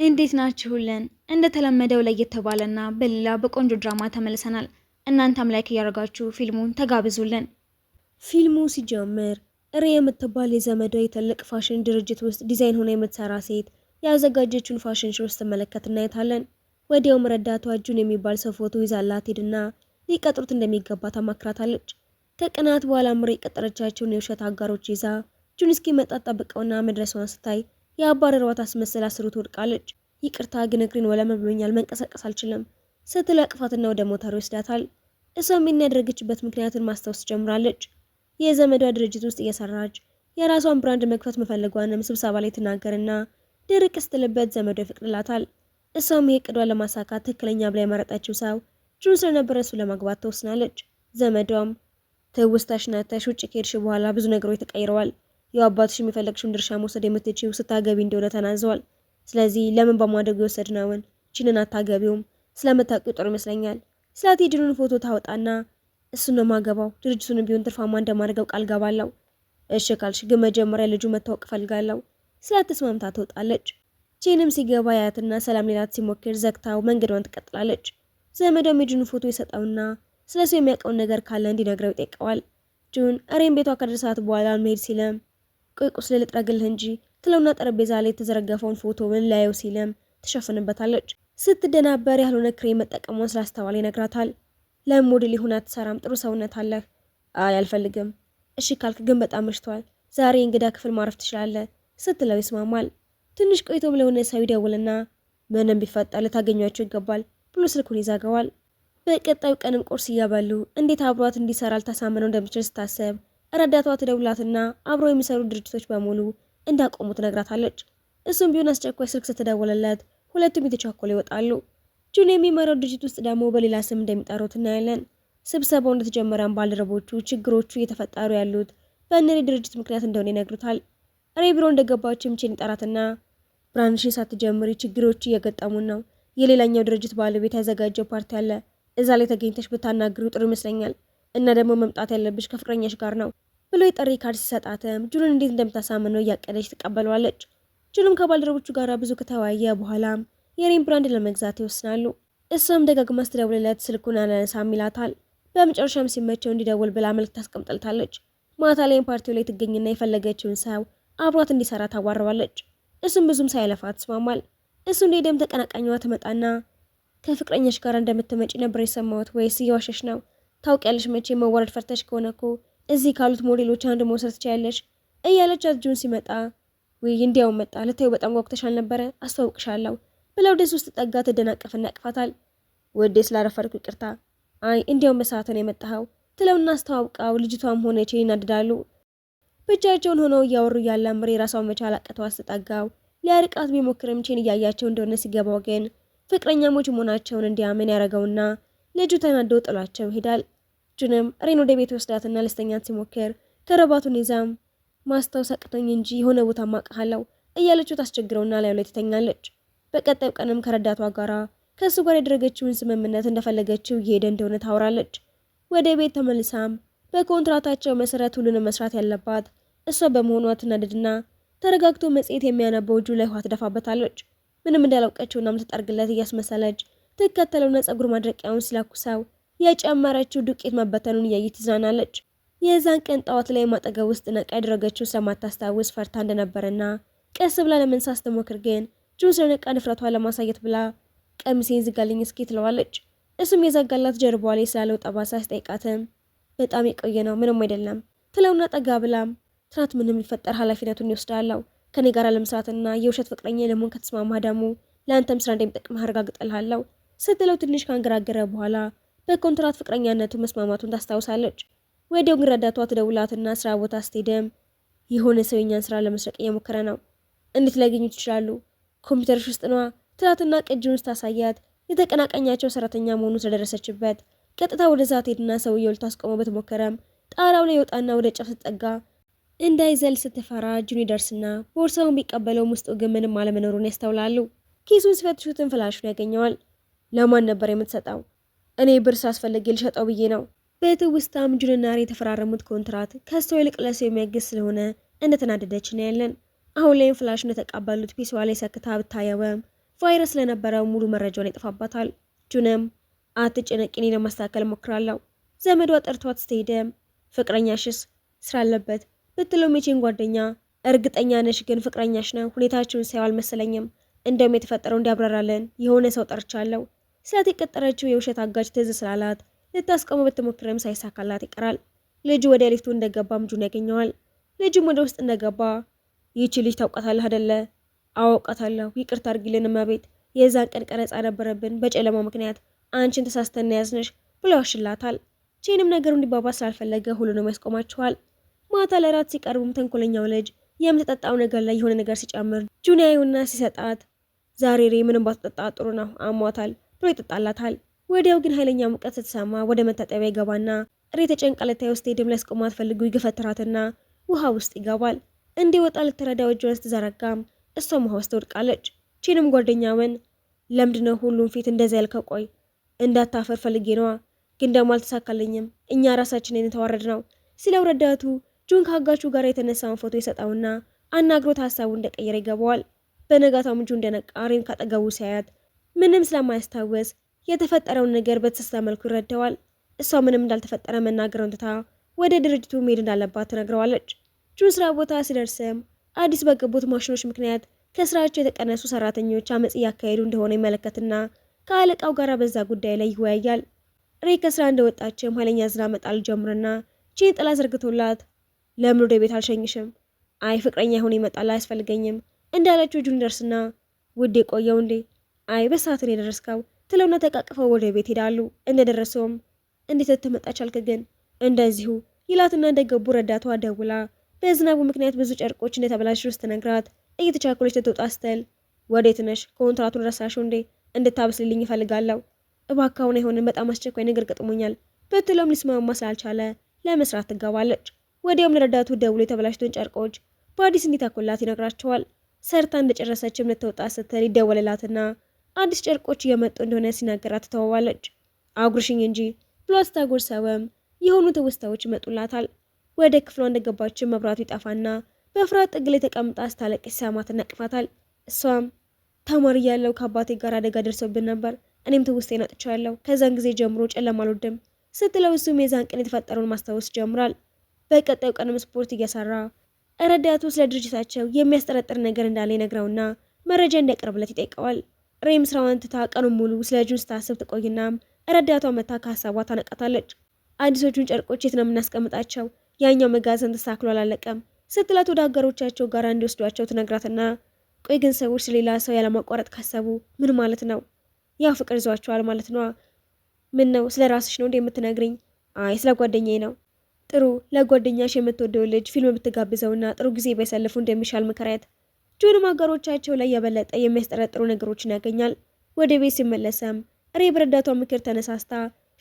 እንዴት ናችሁልን? እንደተለመደው ለየት ባለና በሌላ በቆንጆ ድራማ ተመልሰናል። እናንተም ላይክ እያደረጋችሁ ፊልሙን ተጋብዙልን። ፊልሙ ሲጀምር ሬ የምትባል የዘመዷ የትልቅ ፋሽን ድርጅት ውስጥ ዲዛይን ሆና የምትሰራ ሴት ያዘጋጀችውን ፋሽን ሾው ስትመለከት እናያታለን። ወዲያውም ረዳቷ ጁን የሚባል ሰው ፎቶ ይዛላት ሄድና ሊቀጥሩት እንደሚገባ ታማክራታለች። ከቀናት በኋላ ምሬ የቀጠረቻቸውን የውሸት አጋሮች ይዛ ጁን እስኪመጣ ጠብቀውና መድረሷን ስታይ የአባረሯት አስመስላ ስሩ ትወድቃለች። ይቅርታ ግን እግሬን ወለመ ብሎኛል፣ መንቀሳቀስ አልችልም ስትል አቅፋትና ወደ ሞተሩ ይወስዳታል። እሷም የሚያደርግችበት ምክንያትን ማስታወስ ጀምራለች። የዘመዷ ድርጅት ውስጥ እየሰራች የራሷን ብራንድ መክፈት መፈለጓንም ስብሰባ ላይ ትናገርና ድርቅ ስትልበት ዘመዷ ይፈቅድላታል። እሷም ይሄ እቅዷን ለማሳካት ትክክለኛ ብላ የመረጠችው ሰው ጁን ስለነበረ እሱ ለማግባት ተወስናለች። ዘመዷም ትውስታሽ ናተሽ ውጭ ከሄድሽ በኋላ ብዙ ነገሮች ተቀይረዋል። የአባትሽ የሚፈለግሽውን ድርሻ መውሰድ የምትችይው ስታገቢ እንደሆነ ተናዘዋል። ስለዚህ ለምን በማደጉ የወሰድነውን ቺንን አታገቢውም? ስለምታውቂው ጥሩ ይመስለኛል። ስላት የጅኑን ፎቶ ታወጣና እሱን ነው ማገባው፣ ድርጅቱን ቢሆን ትርፋማ እንደማድረገው ቃል ገባለሁ። እሺ ካልሽ ግን መጀመሪያ ልጁ መታወቅ ፈልጋለሁ ስላት ተስማምታ ትወጣለች። ቺንም ሲገባ ያያትና ሰላም ሌላት ሲሞክር ዘግታው መንገዷን ትቀጥላለች። ዘመዷም የጁን ፎቶ ይሰጠውና ስለሱ የሚያውቀውን ነገር ካለ እንዲነግረው ይጠይቀዋል። ጁን እሬም ቤቷ ከደረሳት በኋላ መሄድ ሲለም ቆይ ቁስል ልጥረግልህ እንጂ ትለውና ጠረጴዛ ላይ የተዘረገፈውን ፎቶውን ላየው ሲለም ትሸፍንበታለች። ስትደናበር ያልሆነ ክሬም መጠቀሟን ስላስተዋለ ይነግራታል። ለምን ሞዴል ይሁን አትሰራም? ጥሩ ሰውነት አለህ። አይ አልፈልግም። እሺ ካልክ ግን በጣም መሽቷል፣ ዛሬ እንግዳ ክፍል ማረፍ ትችላለህ ስትለው ይስማማል። ትንሽ ቆይቶ ብለሆነ ሰው ይደውልና ምንም ቢፈጠር ልታገኟቸው ይገባል ብሎ ስልኩን ይዘጋዋል። በቀጣዩ ቀንም ቁርስ እያበሉ እንዴት አብሯት እንዲሰራ ልታሳምነው እንደምችል ስታሰብ ረዳቷ ትደውላትና አብረው የሚሰሩ ድርጅቶች በሙሉ እንዳቆሙ ትነግራታለች። እሱም ቢሆን አስቸኳይ ስልክ ስትደውልለት ሁለቱም የተቻኮሉ ይወጣሉ። ጁን የሚመራው ድርጅት ውስጥ ደግሞ በሌላ ስም እንደሚጠሩት እናያለን። ስብሰባው እንደተጀመረም ባልደረቦቹ ችግሮቹ እየተፈጠሩ ያሉት በእነሪ ድርጅት ምክንያት እንደሆነ ይነግሩታል። ሬ ቢሮ እንደገባችም ቼን ይጠራትና ብራንሽን ሳትጀምሪ ችግሮቹ እየገጠሙን ነው። የሌላኛው ድርጅት ባለቤት ያዘጋጀው ፓርቲ አለ። እዛ ላይ ተገኝተሽ ብታናግሩ ጥሩ ይመስለኛል። እና ደግሞ መምጣት ያለብሽ ከፍቅረኛሽ ጋር ነው ብሎ የጠሪ ካርድ ሲሰጣትም ጁንን እንዴት እንደምታሳምነው እያቀደች ትቀበለዋለች። ጁንም ከባልደረቦቹ ጋር ብዙ ከተወያየ በኋላም የሬን ብራንድ ለመግዛት ይወስናሉ። እሷም ደጋግማ ስትደውልለት ስልኩን አላነሳም ይላታል። በመጨረሻም ሲመቸው እንዲደውል ብላ መልዕክት ታስቀምጥልታለች። ማታ ላይም ፓርቲው ላይ ትገኝና የፈለገችውን ሰው አብሯት እንዲሰራ ታዋረዋለች። እሱም ብዙም ሳይለፋ ትስማማል። እሱ እንደሄደም ተቀናቃኟ ትመጣና ከፍቅረኛሽ ጋር እንደምትመጪ ነበር የሰማሁት፣ ወይስ እየዋሸሽ ነው? ታውቂያለሽ መቼ መዋረድ ፈርተሽ ከሆነ እኮ እዚህ ካሉት ሞዴሎች አንድ መውሰድ ትችያለሽ እያለቻት ጁን ሲመጣ ውይ እንዲያውም መጣ ልታዩ በጣም ጓጉተሻል ነበረ አስተዋውቅሻለሁ ብላ ወደ ውስጥ ጠጋ ትደናቀፍና ያቅፋታል። ወዴ ስላረፈርኩ ይቅርታ፣ አይ እንዲያውም በሰዓት ነው የመጣኸው ትለውና አስተዋውቃው ልጅቷም ሆነች ይናድዳሉ። ብቻቸውን ሆነው እያወሩ ያለ ምሬ ራሷን መቻል አቅቷ ስትጠጋው ሊያርቃት ቢሞክርም ቼን እያያቸው እንደሆነ ሲገባው ግን ፍቅረኛሞች መሆናቸውን እንዲያምን ያደረገውና ልጁ ተናዶ ጥሏቸው ይሄዳል። ጁንም ሬን ወደ ቤት ወስዳትና ለስተኛት ሲሞክር ከረባቱን ይዛም ማስታወስ አቅቶኝ እንጂ የሆነ ቦታ ማቀሃለው እያለችው ታስቸግረውና ላዩ ላይ ትተኛለች። በቀጣዩ ቀንም ከረዳቷ ጋራ ከእሱ ጋር ያደረገችውን ስምምነት እንደፈለገችው እየሄደ እንደሆነ ታወራለች። ወደ ቤት ተመልሳም በኮንትራታቸው መሰረት ሁሉንም መስራት ያለባት እሷ በመሆኗ ትናደድና ተረጋግቶ መጽሔት የሚያነበው እጁ ላይ ውሃ ትደፋበታለች። ምንም እንዳላውቀችውና ምትጠርግለት እያስመሰለች ትከተለውና ጸጉር ማድረቂያውን ሲላኩሰው የጨመረችው ዱቄት መበተኑን እያየች ትዝናናለች። የዛን ቀን ጠዋት ላይ ማጠገብ ውስጥ ነቃ ያደረገችው ስለማታስታውስ ፈርታ እንደነበረና ቀስ ብላ ለመንሳት ስትሞክር ግን ጁን ስለነቃ ንፍረቷን ለማሳየት ብላ ቀሚሴን ዝጋልኝ እስኪ ትለዋለች። እሱም የዘጋላት ጀርባዋ ላይ ስላለው ጠባሳ ሲጠይቃትም በጣም የቆየ ነው ምንም አይደለም ትለውና ጠጋ ብላም ትናት ምንም ሊፈጠር ኃላፊነቱን ይወስዳለው ከኔ ጋር ለመስራትና የውሸት ፍቅረኛ ለመሆን ከተስማማ ደግሞ ለአንተም ስራ እንደሚጠቅም አረጋግጥልሃለሁ ስትለው ትንሽ ካንገራገረ በኋላ በኮንትራት ፍቅረኛነቱ መስማማቱን ታስታውሳለች። ወዲያው ግን ረዳቷ ትደውላትና ስራ ቦታ ስትሄድም የሆነ ሰው የኛን ስራ ለመስረቅ እየሞከረ ነው፣ እንዴት ሊያገኙት ይችላሉ? ኮምፒውተርሽ ውስጥ ነዋ ትላትና ቅጂውን ስታሳያት የተቀናቃኛቸው ሰራተኛ መሆኑን ስለደረሰችበት ቀጥታ ወደዛ ትሄድና ሰውየው ልታስቆመው በተሞከረም ጣራው ላይ ይወጣና ወደ ጫፍ ስትጠጋ እንዳይዘል ስትፈራ ጁን ይደርስና ቦርሳውን ቢቀበለውም ውስጡ ግን ምንም አለመኖሩን ያስተውላሉ። ኪሱን ሲፈትሹትን ፍላሹን ያገኘዋል። ለማን ነበር የምትሰጠው? እኔ ብር ሳስፈልግ ልሸጠው ብዬ ነው። በትውስታም ጁንና ሬ የተፈራረሙት ኮንትራት ከሰው ይልቅ ለሰው የሚያግዝ ስለሆነ እንደተናደደች ነው ያለን። አሁን ላይም ፍላሽ እንደተቀበሉት ፒስዋ ላይ ሰክታ ብታየውም ቫይረስ ስለነበረው ሙሉ መረጃውን ይጠፋባታል። ጁንም አትጨነቂ፣ እኔ ለማስተካከል እሞክራለሁ። ዘመዷ ጠርቷት ስትሄድም ፍቅረኛሽስ ስራ አለበት ብትለው ሜቼን ጓደኛ እርግጠኛ ነሽ ግን ፍቅረኛሽ ነው? ሁኔታችሁን ሳይው አልመሰለኝም። እንደውም የተፈጠረው እንዲያብራራለን የሆነ ሰው ጠርቻለሁ። ስላት የቀጠረችው የውሸት አጋጅ ትዝ ስላላት ልታስቆመው ብትሞክርም ሳይሳካላት ይቀራል። ልጁ ወደ ሊፍቱ እንደገባም ጁን ያገኘዋል። ልጁም ወደ ውስጥ እንደገባ ይቺ ልጅ ታውቃታለህ አደለ? አውቃታለሁ፣ ይቅርታ አድርጊልን እመቤት፣ የዛን ቀን ቀረጻ ነበረብን በጨለማው ምክንያት አንቺን ተሳስተን ያዝንሽ ብሎ ያሽላታል። ቼንም ነገሩ እንዲባባስ ስላልፈለገ ሁሉንም ያስቆማቸዋል። ማታ ለራት ሲቀርቡም ተንኮለኛው ልጅ የምትጠጣው ነገር ላይ የሆነ ነገር ሲጨምር ጁን ያዩና ሲሰጣት ዛሬ ሬ ምንም ባትጠጣ ጥሩ ነው አሟታል ብሎ ይጠጣላታል። ወዲያው ግን ኃይለኛ ሙቀት ስትሰማ ወደ መታጠቢያ ይገባና ሬ ተጨንቃ ውስጥ ሄድም ሊያስቆማት ፈልጉ ይገፈትራትና ውሃ ውስጥ ይገባል። እንዲወጣ ልትረዳው እጇን ስትዘረጋም እሷም ውሃ ውስጥ ትወድቃለች። ቼንም ጓደኛውን ለምንድነው ሁሉም ፊት እንደዚያ ያልከው? ቆይ እንዳታፈር ፈልጌ ነዋ፣ ግን ደግሞ አልተሳካልኝም። እኛ ራሳችንን የተዋረድ ነው ሲለው ረዳቱ ጁን ከአጋቹ ጋር የተነሳውን ፎቶ ይሰጠውና አናግሮት ሀሳቡ እንደቀየረ ይገባዋል። በነጋታው ጁን እንደነቃ ሬን ካጠገቡ ሲያያት ምንም ስለማያስታውስ የተፈጠረውን ነገር በተሳሳተ መልኩ ይረዳዋል። እሷ ምንም እንዳልተፈጠረ መናገረውን ትታ ወደ ድርጅቱ መሄድ እንዳለባት ትነግረዋለች። ጁን ስራ ቦታ ሲደርስም አዲስ በገቡት ማሽኖች ምክንያት ከስራቸው የተቀነሱ ሰራተኞች አመጽ እያካሄዱ እንደሆነ ይመለከትና ከአለቃው ጋር በዛ ጉዳይ ላይ ይወያያል። ሬ ከስራ እንደወጣችም ኃይለኛ ዝናብ መጣል ጀምርና ቼን ጥላ ዘርግቶላት ለምን ወደ ቤት አልሸኝሽም? አይ ፍቅረኛ ይሁን ይመጣል አያስፈልገኝም እንዳለችው ጁን ደርስና ውዴ ቆየው እንዴ? አይ በሰዓትን የደረስከው ትለውና ተቃቅፈው ወደ ቤት ሄዳሉ። እንደደረሰውም እንዴት ልትመጣ ቻልክ ግን? እንደዚሁ ይላትና እንደገቡ ረዳቷ ደውላ በዝናቡ ምክንያት ብዙ ጨርቆች እንደተበላሹ ስትነግራት እየተቻኮለች ልትወጣ ስትል ወዴት ነሽ? ኮንትራቱን ረሳሽው እንዴ? እንድታበስልልኝ ይፈልጋለሁ። እባካውን አይሆንም፣ በጣም አስቸኳይ ነገር ገጥሞኛል ብትለውም ሊስማማ ስላልቻለ ለመስራት ትገባለች። ወዲያውም ለረዳቱ ደውሎ የተበላሹትን ጨርቆች በአዲስ እንዲታኮላት ይነግራቸዋል። ሰርታ እንደጨረሰችም ልትወጣ ስትል ይደወልላትና አዲስ ጨርቆች እየመጡ እንደሆነ ሲናገራት ትተዋዋለች። አጉርሽኝ እንጂ ብሎ ስታጎርሰውም የሆኑ ትውስታዎች ይመጡላታል። ወደ ክፍሏ እንደገባችን መብራቱ ይጠፋና በፍርሃት ጥግ ላይ ተቀምጣ ስታለቅስ ሰማትና ነቅፋታል። እሷም ተማሪ ያለው ከአባቴ ጋር አደጋ ደርሶብን ነበር፣ እኔም ትውስቴን አጥቻለሁ፣ ከዛን ጊዜ ጀምሮ ጨለማ አልወድም ስትለው እሱም የዛን ቀን የተፈጠረውን ማስታወስ ጀምራል። በቀጣዩ ቀንም ስፖርት እየሰራ ረዳቱ ስለ ድርጅታቸው የሚያስጠረጥር ነገር እንዳለ ይነግረውና መረጃ እንዲያቀርብለት ይጠይቀዋል። ሬም ስራዋን ትታ ቀኑን ሙሉ ስለ ጁን ስታስብ ትቆይና ረዳቷ መታ ከሀሳቧ ታነቃታለች። አዲሶቹን ጨርቆች የት ነው የምናስቀምጣቸው? ያኛው መጋዘን ተሳክሎ አላለቀም ስትላት ወደ አጋሮቻቸው ጋር እንዲወስዷቸው ትነግራትና ቆይ ግን ሰዎች ስለሌላ ሰው ያለማቋረጥ ካሰቡ ምን ማለት ነው? ያው ፍቅር ይዟቸዋል ማለት ነው። ምን ነው ስለ ራስሽ ነው እንዴ የምትነግሪኝ? አይ ስለ ጓደኛዬ ነው። ጥሩ ለጓደኛሽ የምትወደው ልጅ ፊልም ብትጋብዘውና ጥሩ ጊዜ ባይሰልፉ እንደሚሻል ምክንያት። ጁንም አጋሮቻቸው ላይ የበለጠ የሚያስጠረጥሩ ነገሮችን ያገኛል። ወደ ቤት ሲመለሰም ሬ በረዳቷ ምክር ተነሳስታ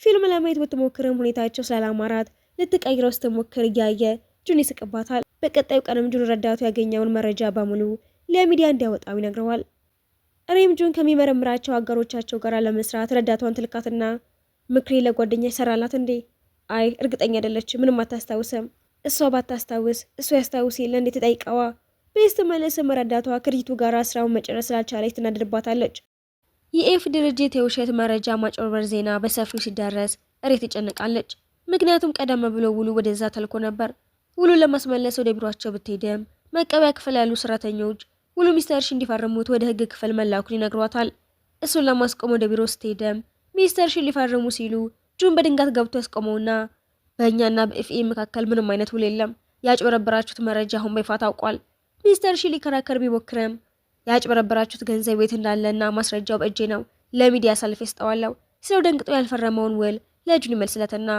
ፊልም ለማየት ብትሞክርም ሁኔታቸው ስላላማራት ልትቀይረው ስትሞክር እያየ ጁን ይስቅባታል። በቀጣዩ ቀንም ጁን ረዳቱ ያገኘውን መረጃ በሙሉ ለሚዲያ እንዲያወጣው ይነግረዋል። ሬም ጁን ከሚመረምራቸው አጋሮቻቸው ጋር ለመስራት ረዳቷን ትልካትና ምክሬ ለጓደኛ ይሰራላት እንዴ? አይ እርግጠኛ አይደለች፣ ምንም አታስታውስም። እሷ ባታስታውስ እሷ ያስታውስ የለ እንዴት ተጠይቀዋ። ቤስት መለስም ረዳቷ ከድርጅቱ ጋር ስራውን መጨረስ ስላልቻለች ትናደድባታለች። የኤፍ ድርጅት የውሸት መረጃ ማጭበርበር ዜና በሰፊው ሲዳረስ ሬ ትጨነቃለች። ምክንያቱም ቀደም ብሎ ውሉ ወደዛ ተልኮ ነበር። ውሉን ለማስመለስ ወደ ቢሮአቸው ብትሄድም መቀበያ ክፍል ያሉ ሰራተኞች ውሉ ሚስተር ሺ እንዲፈርሙት ወደ ህግ ክፍል መላኩን ይነግሯታል። እሱን ለማስቆም ወደ ቢሮ ስትሄድም ሚስተር ሺ ሊፈርሙ ሲሉ ጁን በድንጋት ገብቶ ያስቆመውና በእኛና በኤፍኤም መካከል ምንም አይነት ውል የለም፣ ያጭበረበራችሁት መረጃ አሁን በይፋ ታውቋል። ሚስተር ሺ ሊከራከር ቢሞክርም ያጭበረበራችሁት ገንዘብ ቤት እንዳለና ማስረጃው በእጄ ነው፣ ለሚዲያ አሳልፌ ሰጠዋለሁ ስለው ደንግጦ ያልፈረመውን ውል ለጁን ይመልስለትና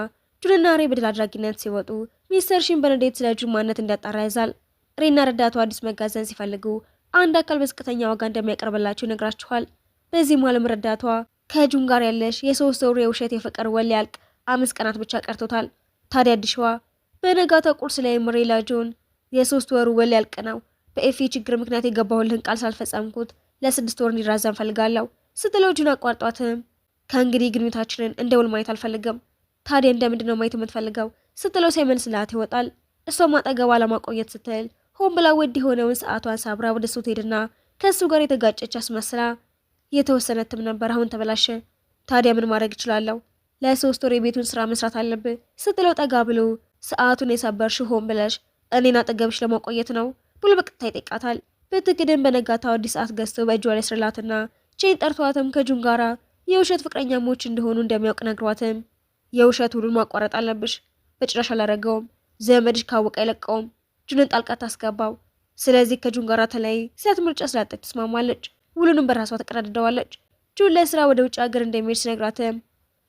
ጁንና ሬ በድል አድራጊነት ሲወጡ ሚስተር ሺን በንዴት ስለ ጁን ማንነት እንዲያጣራ ያዛል። ሬና ረዳቱ አዲስ መጋዘን ሲፈልጉ አንድ አካል በዝቅተኛ ዋጋ እንደሚያቀርብላቸው ይነግራችኋል። በዚህ ማለም ረዳቷ ከጁን ጋር ያለሽ የሶስት ወሩ የውሸት የፍቅር ወል ያልቅ 5 ቀናት ብቻ ቀርቶታል። ታዲያ አዲሽዋ በነጋታ ቁርስ ላይ ምሬ ለጁን የ3 ወሩ ወል ያልቅ ነው፣ በኤፊ ችግር ምክንያት የገባሁልህን ቃል ሳልፈጸምኩት ለ6 ወር እንዲራዘም ፈልጋለሁ ስትለው ጁን አቋርጧትም ከእንግዲህ ግንኙነታችንን እንደ ውል ማየት አልፈልግም። ታዲያ እንደምንድነው ማየት የምትፈልገው ስትለው ሳይመልስላት ይወጣል። እሷም አጠገቧ ለማቆየት ስትል ሆን ብላ ውድ የሆነውን ሰዓቷን ሳብራ ወደ እሱ ትሄድና ከእሱ ጋር የተጋጨች አስመስላ የተወሰነ እትም ነበር፣ አሁን ተበላሸ። ታዲያ ምን ማድረግ እችላለሁ? ለ3 ወር የቤቱን ስራ መስራት አለብህ ስትለው ጠጋ ብሎ ሰዓቱን የሰበርሽው ሆን ብለሽ እኔን አጠገብሽ ለማቆየት ነው ብሎ በቀጥታ ይጠይቃታል። ብትክድን በነጋታው አዲስ ሰዓት ገዝቶ በእጇ ላይ ስርላትና ቼን ጠርቷትም ከጁን ጋራ የውሸት ፍቅረኛሞች እንደሆኑ እንደሚያውቅ ነግሯትም የውሸት ውሉን ማቋረጥ አለብሽ፣ በጭራሽ አላረገውም፣ ዘመድሽ ካወቀ አይለቀውም፣ ጁንን ጣልቃ ታስገባው፣ ስለዚህ ከጁን ጋራ ተለያይ ሲላት ምርጫ ስላጣች ትስማማለች። ውሉንም በራሷ ተቀዳድደዋለች። ጁን ለስራ ወደ ውጭ ሀገር እንደሚሄድ ሲነግራትም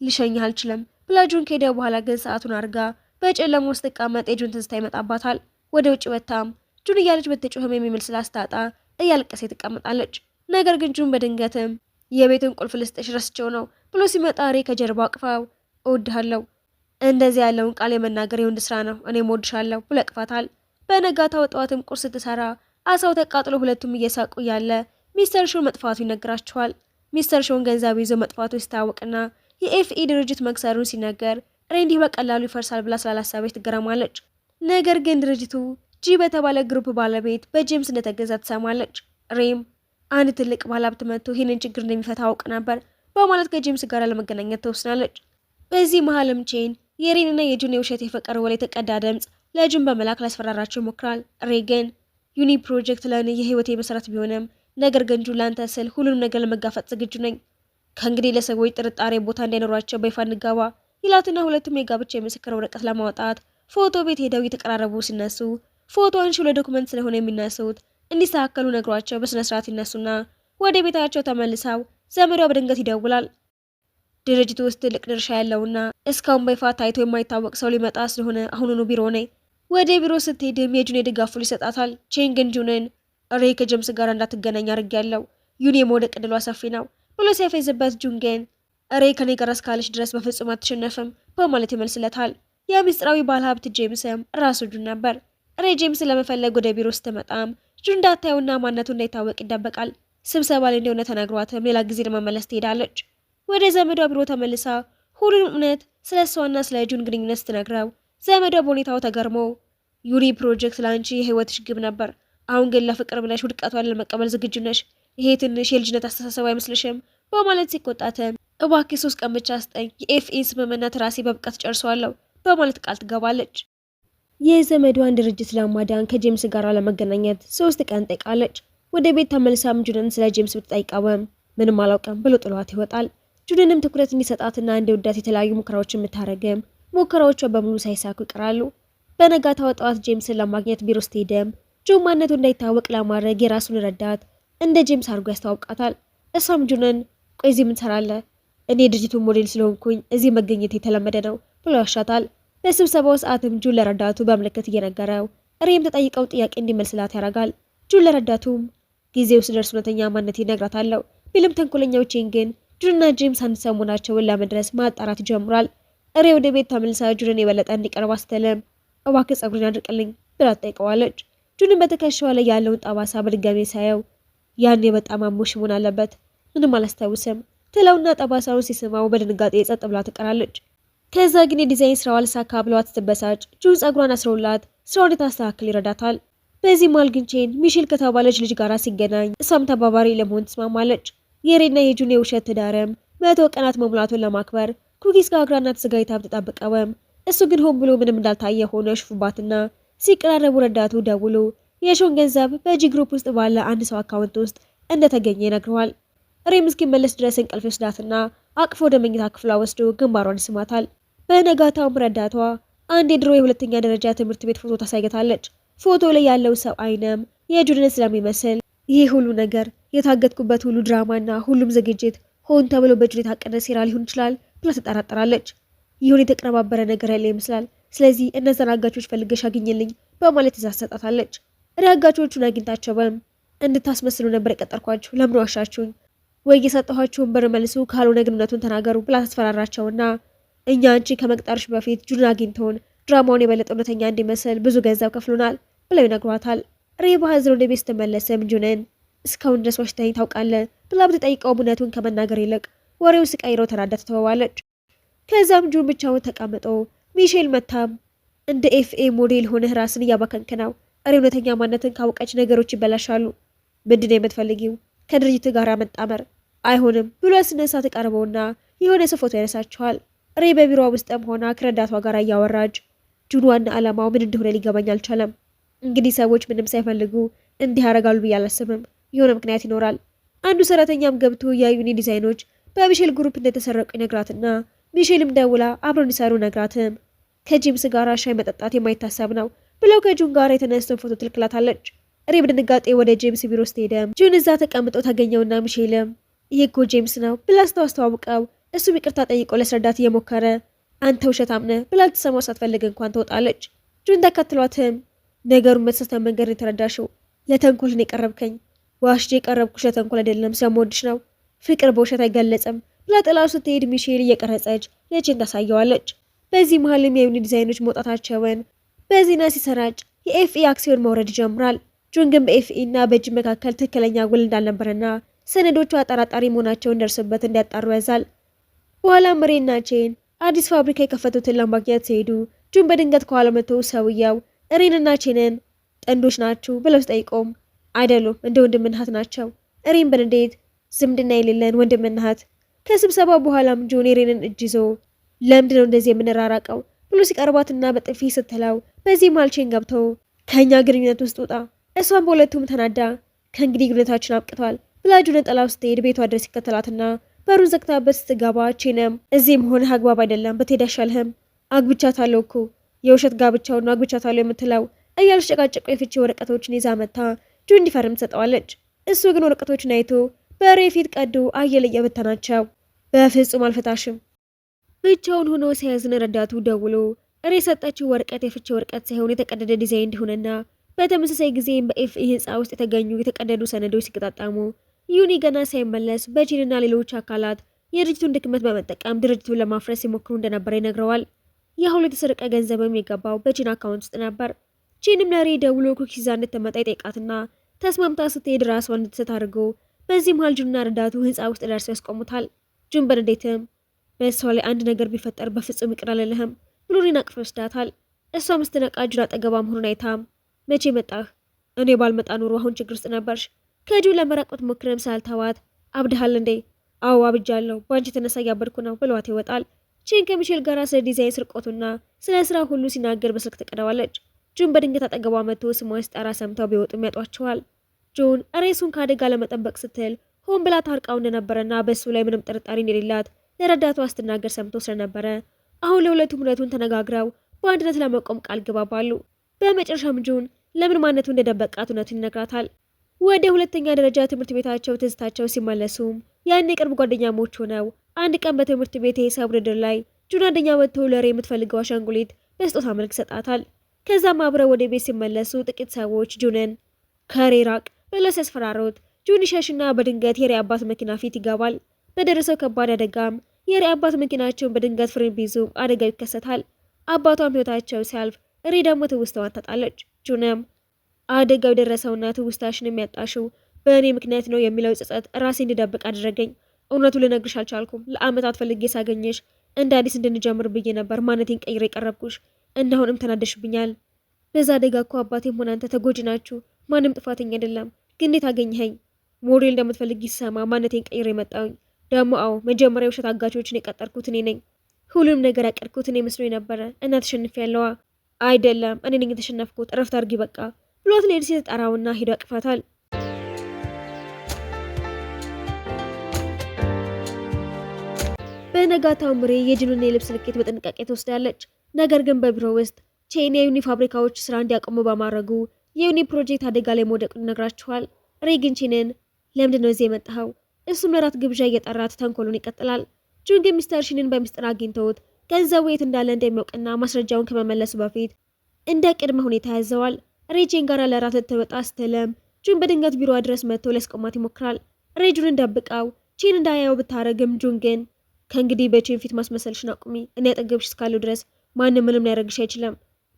ልሸኝህ አልችልም ብላ ጁን ከሄደ በኋላ ግን ሰዓቱን አድርጋ በጨለማ ውስጥ ተቀመጥ የጁን ትዝታ ይመጣባታል። ወደ ውጭ ወጥታም ጁን እያለች ብትጮህም የሚምል ስላስታጣ እያለቀሰ ትቀመጣለች። ነገር ግን ጁን በድንገትም የቤቱን ቁልፍ ልስጥሽ ረስቼው ነው ብሎ ሲመጣ ሬ ከጀርባ አቅፋው እወድሃለሁ፣ እንደዚህ ያለውን ቃል የመናገር የወንድ ስራ ነው፣ እኔም እወድሻለሁ ብሎ ያቅፋታል። በነጋታው ጠዋትም ቁርስ ስትሰራ አሳው ተቃጥሎ ሁለቱም እየሳቁ ያለ ሚስተር ሾን መጥፋቱ ይነግራቸዋል። ሚስተር ሾን ገንዘብ ይዞ መጥፋቱ ሲታወቅና የኤፍኢ ድርጅት መክሰሩን ሲነገር ሬ እንዲህ በቀላሉ ይፈርሳል ብላ ስላላሰበች ትገረማለች። ነገር ግን ድርጅቱ ጂ በተባለ ግሩፕ ባለቤት በጄምስ እንደተገዛ ትሰማለች። ሬም አንድ ትልቅ ባለሀብት መጥቶ ይህንን ችግር እንደሚፈታ አውቅ ነበር በማለት ከጄምስ ጋር ለመገናኘት ተወስናለች። በዚህ መሀልም ቼን የሬንና የጁን የውሸት የፍቅር ወሬ የተቀዳ ድምፅ ለጁን በመላክ ላስፈራራቸው ይሞክራል። ሬ ግን ዩኒ ፕሮጀክት ለእኔ የህይወቴ መሰረት ቢሆንም ነገር ግን ጁን ላንተ ስል ሁሉንም ነገር ለመጋፈጥ ዝግጁ ነኝ፣ ከእንግዲህ ለሰዎች ጥርጣሬ ቦታ እንዳይኖራቸው በይፋ እንጋባ ይላትና ሁለቱም የጋብቻ የምስክር ወረቀት ለማውጣት ፎቶ ቤት ሄደው እየተቀራረቡ ሲነሱ ፎቶ አንሺ ለዶክመንት ስለሆነ የሚነሱት እንዲስተካከሉ ነግሯቸው በስነ ስርዓት ይነሱና ወደ ቤታቸው ተመልሰው ዘመዷ በድንገት ይደውላል። ድርጅቱ ውስጥ ትልቅ ድርሻ ያለውና እስካሁን በይፋ ታይቶ የማይታወቅ ሰው ሊመጣ ስለሆነ አሁኑኑ ቢሮ ነኝ። ወደ ቢሮ ስትሄድም የጁን የድጋፍ ፉል ይሰጣታል። ቼን ግን ጁንን ሬ ከጀምስ ጋር እንዳትገናኝ አድርጌያለሁ፣ ዩኒ የመውደቅ ዕድሏ ሰፊ ነው ብሎ ሲያፌዝበት ጁን ግን ሬ ከኔ ጋር እስካለች ድረስ በፍጹም አትሸነፍም በማለት ይመልስለታል። የምስጢራዊ ባለሀብት ጄምስም ራሱ ጁን ነበር። ሬ ጄምስን ለመፈለግ ወደ ቢሮ ስትመጣም ጁን እንዳታየውና ማንነቱ እንዳይታወቅ ይደበቃል። ስብሰባ ላይ እንደሆነ ተናግሯትም ሌላ ጊዜ ለመመለስ ትሄዳለች። ወደ ዘመዷ ቢሮ ተመልሳ ሁሉንም እውነት ስለ እሷና ስለ ጁን ግንኙነት ስትነግረው ዘመዷ በሁኔታው ተገርሞ ዩኒ ፕሮጀክት ለአንቺ የህይወትሽ ግብ ነበር፣ አሁን ግን ለፍቅር ብለሽ ውድቀቷን ለመቀበል ዝግጁ ነሽ፣ ይሄ ትንሽ የልጅነት አስተሳሰብ አይመስልሽም በማለት ሲቆጣትም እባክህ 3 ቀን ብቻ ስጠኝ፣ የኤፍኤን ስምምነት ራሴ በብቃት ጨርሰዋለሁ በማለት ቃል ትገባለች። የዘመዷን ድርጅት ለማዳን ከጄምስ ጋር ለመገናኘት 3 ቀን ጠይቃለች። ወደ ቤት ተመልሳም ጁንን ስለ ጄምስ ብትጠይቀውም ምንም አላውቅም ብሎ ጥሏት ይወጣል። ጁንንም ትኩረት እንዲሰጣትና እንዲወዳት የተለያዩ ሙከራዎችን የምታደርግም ሙከራዎቿ በሙሉ ሳይሳኩ ይቀራሉ። በነጋታው ጠዋት ጄምስን ለማግኘት ቢሮ ስትሄድም ጁን ማንነቱ እንዳይታወቅ ለማድረግ የራሱን ረዳት እንደ ጄምስ አድርጎ ያስተዋውቃታል። እሷም ጁንን ቆይ እዚህ ምን ትሰራለህ? እኔ የድርጅቱ ሞዴል ስለሆንኩኝ እዚህ መገኘት የተለመደ ነው ብሎ ያሻታል። በስብሰባው ሰዓትም ጁን ለረዳቱ በምልክት እየነገረው ሬም ተጠይቀው ጥያቄ እንዲመልስላት ያደርጋል። ጁን ለረዳቱም ጊዜው ሲደርስ እውነተኛ ማንነት ይነግራታለሁ ቢልም ተንኮለኛዎችን ግን ጁንና ጄምስ አንድ ሰሞናቸውን ለመድረስ ማጣራት ይጀምራል። ሬ ወደ ቤት ተመልሳ ጁንን የበለጠ እንዲቀርብ ስትልም እባክህ ጸጉርን አድርቅልኝ ብላ ትጠይቀዋለች። ጁንን በትከሻዋ ላይ ያለውን ጠባሳ በድጋሚ ሳየው ያኔ በጣም አሞሽ መሆን አለበት፣ ምንም አላስታውስም ትለውና ጠባሳውን ሲስማው በድንጋጤ ጸጥ ብላ ትቀራለች። ከዛ ግን የዲዛይን ስራዋ አልሳካ ብለዋት ስትበሳጭ ጁን ጸጉሯን አስረውላት ስራውን እንድታስተካክል ይረዳታል። በዚህ መሃል ግን ቼን ሚሼል ከተባለች ልጅ ጋር ሲገናኝ እሷም ተባባሪ ለመሆን ትስማማለች። የሬና የጁን የውሸት ትዳርም 100 ቀናት መሙላቱን ለማክበር ኩኪስ ጋግራና ተዘጋጅታ ብትጠብቀውም እሱ ግን ሆን ብሎ ምንም እንዳልታየ ሆኖ ያሽፉባትና ሲቀራረቡ ረዳቱ ደውሎ የሾን ገንዘብ በጂ ግሩፕ ውስጥ ባለ አንድ ሰው አካውንት ውስጥ እንደተገኘ ይነግረዋል። ሬም እስኪመለስ ድረስ እንቅልፍ ወስዳትና አቅፎ ወደ መኝታ ክፍሏ ወስዶ ግንባሯን ይስማታል። በነጋታውም ረዳቷ አንድ የድሮ የሁለተኛ ደረጃ ትምህርት ቤት ፎቶ ታሳይታለች። ፎቶ ላይ ያለው ሰው አይንም የጁንን ስለሚመስል ይህ ሁሉ ነገር የታገትኩበት ሁሉ ድራማና ሁሉም ዝግጅት ሆን ተብሎ በጁን የታቀደ ሴራ ሊሆን ይችላል ብላ ትጠራጠራለች። ይሁን የተቀነባበረ ነገር ያለ ይመስላል። ስለዚህ እነዛን አጋቾች ፈልገሽ አግኝልኝ በማለት ትእዛዝ ሰጣታለች። አጋቾቹን አግኝታቸውም እንድታስመስሉ ነበር የቀጠርኳችሁ፣ ለምን ዋሻችሁኝ? ወይ የሰጠኋችሁን ብር መልሱ፣ ካልሆነ ግን እውነቱን ተናገሩ ብላ ታስፈራራቸውና እኛ አንቺ ከመቅጠርሽ በፊት ጁንን አግኝተውን ድራማውን የበለጠ እውነተኛ እንዲመስል ብዙ ገንዘብ ከፍሎናል ብለው ይነግሯታል። ሬ በሐዘን ወደ ቤት ስትመለስም ጁንን እስካሁን ድረስ ዋሽተኸኝ ታውቃለህ ብላ ብትጠይቀውም እውነቱን ከመናገር ይልቅ ወሬውን ስቀይረው ተናዳ ትተወዋለች። ከዛም ጁን ብቻውን ተቀምጦ ሚሼል መታም እንደ ኤፍኤ ሞዴል ሆነህ ራስን እያባከንክ ነው። ሬ እውነተኛ ማንነትን ካወቀች ነገሮች ይበላሻሉ። ምንድነው የምትፈልጊው? ከድርጅት ጋር መጣመር? አይሆንም ብሎ ያስነሳ ተቀርበውና የሆነ ሰው ፎቶ ያነሳቸዋል። ሬ በቢሮ ውስጥም ሆና ከረዳቷ ጋር እያወራች ጁን ዋና ዓላማው ምን እንደሆነ ሊገባኝ አልቻለም። እንግዲህ ሰዎች ምንም ሳይፈልጉ እንዲህ ያደርጋሉ ብዬ አላስብም። የሆነ ምክንያት ይኖራል። አንዱ ሰራተኛም ገብቶ የዩኒ ዲዛይኖች በሚሼል ግሩፕ እንደተሰረቁ ይነግራትና ሚሼልም ደውላ አብረው እንዲሰሩ ነግራትም ከጄምስ ጋር ሻይ መጠጣት የማይታሰብ ነው ብለው ከጁን ጋር የተነስተውን ፎቶ ትልክላታለች። ሬ በድንጋጤ ወደ ጄምስ ቢሮ ስትሄድም ጁን እዛ ተቀምጦ ታገኘውና ሚሼልም ይህ እኮ ጄምስ ነው ብላ ስታስተዋውቀው እሱም ይቅርታ ጠይቆ ለስረዳት እየሞከረ አንተ ውሸታም ነህ ብላ ልትሰማው ሳትፈልግ እንኳን ትወጣለች። ጁን ተከትሏትም ነገሩን በተሳሳተ መንገድ የተረዳሽው ለተንኮል ነው የቀረብከኝ። ዋሽጄ የቀረብኩሽ ለተንኮል አይደለም፣ ስለምወድሽ ነው። ፍቅር በውሸት አይገለጽም ብላ ጥላው ስትሄድ ሚሼል እየቀረጸች ለጄን ታሳየዋለች። በዚህ መሀልም የዩኒ ዲዛይኖች መውጣታቸውን በዜና ሲሰራጭ የኤፍኢ አክሲዮን መውረድ ይጀምራል። ጁን ግን በኤፍኢ እና በጅ መካከል ትክክለኛ ውል እንዳልነበረና ሰነዶቹ አጠራጣሪ መሆናቸውን ደርሶበት እንዲያጣሩ ያዛል። በኋላም ሬና ቼን አዲስ ፋብሪካ የከፈቱትን ለማግኘት ሲሄዱ ጁን በድንገት ከኋላ መጥቶ ሰውየው ሬንና ቼንን ጥንዶች ናችሁ ብለው ሲጠይቁም አይደሉም፣ እንደ ወንድምና እህት ናቸው። ሬን በንዴት ዝምድና የሌለን ወንድምና እህት። ከስብሰባው በኋላም ጁን የሬንን እጅ ይዞ ለምንድን ነው እንደዚህ የምንራራቀው ብሎ ሲቀርባትና በጥፊ ስትለው በዚህ መሃል ቼን ገብቶ ከእኛ ግንኙነት ውስጥ ውጣ። እሷም በሁለቱም ተናዳ ከእንግዲህ ግንኙነታችን አብቅቷል ብላ ጁንን ጥላው ስትሄድ ቤቷ ድረስ ይከተላትና በሩን ዘግታበት ስትገባ ቼንም እዚህ መሆንህ አግባብ አይደለም፣ ብትሄድ አይሻልህም? አግብቻታለሁ እኮ የውሸት ጋብቻውን አግብቻታለሁ የምትለው እያለች ጨቃጨቀው የፍቺ ወረቀቶችን ይዛ መታ ጁን እንዲፈርም ትሰጠዋለች። እሱ ግን ወረቀቶችን አይቶ በሬ ፊት ቀዶ አየለ እየበተናቸው በፍጹም አልፈታሽም። ብቻውን ሆኖ ሲያዝን ረዳቱ ደውሎ እሬ የሰጠችው ወረቀት የፍቺ ወረቀት ሳይሆን የተቀደደ ዲዛይን እንዲሆነና በተመሳሳይ ጊዜም በኤፍኢ ህንፃ ውስጥ የተገኙ የተቀደዱ ሰነዶች ሲቀጣጣሙ ዩኒ ገና ሳይመለስ በጂንና ሌሎች አካላት የድርጅቱን ድክመት በመጠቀም ድርጅቱን ለማፍረስ ሲሞክሩ እንደነበረ ይነግረዋል። የሁሉ የተሰረቀ ገንዘብም የገባው በጂን አካውንት ውስጥ ነበር። ጂንም ለሬ ደውሎ ኩኪስ ይዛ እንድትመጣ ይጠይቃትና ተስማምታ ስትሄድ ራሷን እንድትስት አድርጎ በዚህ መሃል ጁንና ረዳቱ ህንፃ ውስጥ ደርሰው ያስቆሙታል። ጁን በንዴትም በእሷ ላይ አንድ ነገር ቢፈጠር በፍጹም ይቅር አልልህም ብሎ ሬን አቅፎ ይወስዳታል። እሷም ስትነቃ ጁን አጠገቧ መሆኑን አይታም መቼ መጣህ? እኔ ባልመጣ ኑሮ አሁን ችግር ውስጥ ነበርሽ። ከጁን ለመራቅ ብትሞክርም ሳልተዋት አብድሃል እንዴ? አዎ አብጃለሁ፣ በአንቺ የተነሳ እያበድኩ ነው ብሏት ይወጣል። ቼን ከሚሼል ጋር ስለ ዲዛይን ስርቆቱና ስለ ስራ ሁሉ ሲናገር በስልክ ተቀደዋለች። ጁን በድንገት አጠገቧ መጥቶ ስሟን ሲጠራ ሰምተው ቢወጡም ያጧቸዋል። ጁን ሬሱን ከአደጋ ለመጠበቅ ስትል ሆን ብላ ታርቃው እንደነበረና በሱ ላይ ምንም ጥርጣሬ እንደሌላት ለረዳቷ ስትናገር ሰምቶ ስለነበረ አሁን ለሁለቱም እውነቱን ተነጋግረው በአንድነት ለመቆም ቃል ገባባሉ። በመጨረሻም ጁን ለምን ማንነቱ እንደደበቃት እውነቱን ይነግራታል። ወደ ሁለተኛ ደረጃ ትምህርት ቤታቸው ትዝታቸው ሲመለሱም ያን የቅርብ ጓደኛሞች ሆነው አንድ ቀን በትምህርት ቤት የሂሳብ ውድድር ላይ ጁን አንደኛ ወጥቶ ለሬ የምትፈልገው አሻንጉሊት በስጦታ መልክ ሰጣታል። ከዛም አብረው ወደ ቤት ሲመለሱ ጥቂት ሰዎች ጁንን ከሬ ራቅ ብለው ሲያስፈራሩት ጁን ይሸሽና በድንገት የሬ አባት መኪና ፊት ይገባል። በደረሰው ከባድ አደጋም የሬ አባት መኪናቸውን በድንገት ፍሬም ቢይዙም አደጋው ይከሰታል። አባቷም ህይወታቸው ሲያልፍ ሬ ደግሞ ትውስታዋን ታጣለች። ጁንም አደጋው የደረሰውና ትውስታሽን የሚያጣሽው በእኔ ምክንያት ነው የሚለው ጸጸት ራሴ እንድደብቅ አደረገኝ። እውነቱ ልነግርሽ አልቻልኩም። ለአመታት ፈልጌ ሳገኘሽ እንደ አዲስ እንድንጀምር ብዬ ነበር ማንነቴን ቀይሬ የቀረብኩሽ እና አሁንም ተናደሽብኛል። በዛ አደጋ እኮ አባቴም ሆነ አንተ ተጎጂ ናችሁ። ማንም ጥፋተኛ አይደለም። ግን እንዴት አገኘኸኝ? ሞዴል እንደምትፈልጊ ሲሰማ ማንነቴን ቀይሬ መጣሁኝ። ደግሞ አዎ መጀመሪያ የውሸት አጋቾችን የቀጠርኩት እኔ ነኝ። ሁሉንም ነገር ያቀድኩት እኔ መስሎኝ ነበረ እና ተሸንፌያለዋ። አይደለም እኔ ነኝ የተሸነፍኩት። እረፍት አድርጊ በቃ ብሎት ሌድ ሲጠራውና ሄዶ ያቅፋታል። በነጋታው ምሬ የጁንን የልብስ ልኬት በጥንቃቄ ትወስዳለች። ነገር ግን በቢሮ ውስጥ ቼን የዩኒ ፋብሪካዎች ስራ እንዲያቆሙ በማድረጉ የዩኒ ፕሮጀክት አደጋ ላይ መውደቁን ይነግራችኋል። ሬ ግን ቼንን ለምንድን ነው እዚህ የመጣኸው? እሱም ለራት ግብዣ እየጠራት ተንኮሉን ይቀጥላል። ጁን ግን ሚስተር ሺንን በሚስጥር አግኝተውት ገንዘቡ የት እንዳለ እንደሚያውቅና ማስረጃውን ከመመለሱ በፊት እንደ ቅድመ ሁኔታ ያዘዋል። ሬ ቼን ጋር ለራት ልትወጣ ስትልም ጁን በድንገት ቢሮዋ ድረስ መጥቶ ሊያስቆማት ይሞክራል። ሬ ጁንን ደብቃው ቼን እንዳያየው ብታረግም ጁን ግን ከእንግዲህ በቼን ፊት ማስመሰልሽን አቁሚ፣ እኔ አጠገብሽ እስካለሁ ድረስ ማንም ምንም ሊያደርግሽ አይችልም።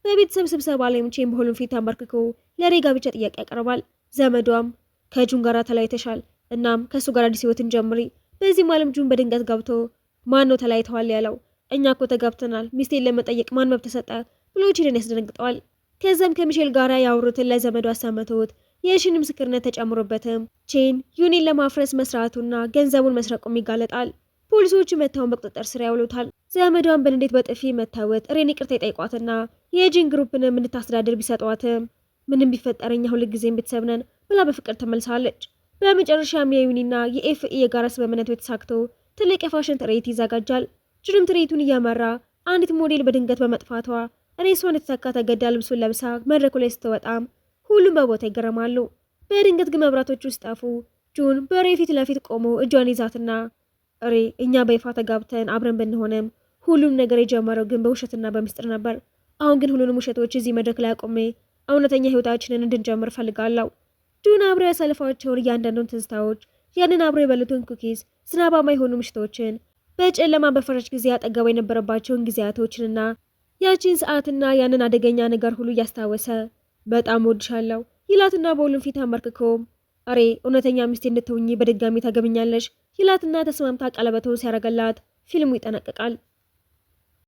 በቤተሰብ ስብሰባ ላይም ቼን በሁሉም ፊት አንበርክኮ ለሬ ጋብቻ ጥያቄ ያቀርባል። ዘመዷም ከጁን ጋር ተለያይተሻል፣ እናም ከእሱ ጋር አዲስ ህይወትን ጀምሪ። በዚህ ማለም ጁን በድንገት ገብቶ ማን ነው ተለያይተዋል ያለው? እኛ እኮ ተጋብተናል፣ ሚስቴን ለመጠየቅ ማን መብት ተሰጠ ብሎ ቼንን ያስደነግጠዋል። ከዛም ከሚሼል ጋር ያወሩትን ለዘመዷ አሰምተውት የሺን ምስክርነት ተጨምሮበትም ቼን ዩኒን ለማፍረስ መስራቱና ገንዘቡን መስረቁም ይጋለጣል። ፖሊሶቹ መታውን በቁጥጥር ስር ያውሉታል። ዘመዷን በንዴት በጥፊ መታወት ሬን ይቅርታ ይጠይቋትና የጂን ግሩፕንም እንድታስተዳድር ቢሰጧትም ምንም ቢፈጠረኛ ሁልጊዜም ቤተሰብ ነን ብላ በፍቅር ተመልሳለች። በመጨረሻም የዩኒና የኤፍኢ የጋራ ስምምነቱ የተሳክቶ ትልቅ የፋሽን ትርኢት ይዘጋጃል። ጁንም ትርኢቱን እያመራ አንዲት ሞዴል በድንገት በመጥፋቷ ሬሷን የተተካ ተገዳ ልብሱን ለብሳ መድረኩ ላይ ስትወጣም ሁሉም በቦታ ይገረማሉ። በድንገት ግን መብራቶች ውስጥ ጠፉ። ጁን በሬ ፊት ለፊት ቆሞ እጇን ይዛትና ሬ እኛ በይፋ ተጋብተን አብረን ብንሆንም ሁሉም ነገር የጀመረው ግን በውሸትና በምስጢር ነበር። አሁን ግን ሁሉንም ውሸቶች እዚህ መድረክ ላይ አቁሜ እውነተኛ ህይወታችንን እንድንጀምር ፈልጋለሁ። ጁን አብሮ ያሳልፋቸውን እያንዳንዱን ትዝታዎች፣ ያንን አብሮ የበሉትን ኩኪስ፣ ዝናባማ የሆኑ ምሽቶችን፣ በጨለማ በፈረች ጊዜ አጠገባ የነበረባቸውን ጊዜያቶችንና ያቺን ሰዓትና ያንን አደገኛ ነገር ሁሉ እያስታወሰ በጣም ወድሻለሁ ይላትና በሁሉም ፊት አንበርክኮም አሬ እውነተኛ ሚስቴ እንድትሆኚ በድጋሚ ታገብኛለሽ ይላትና ተስማምታ ቀለበቱን ሲያረገላት ፊልሙ ይጠናቀቃል።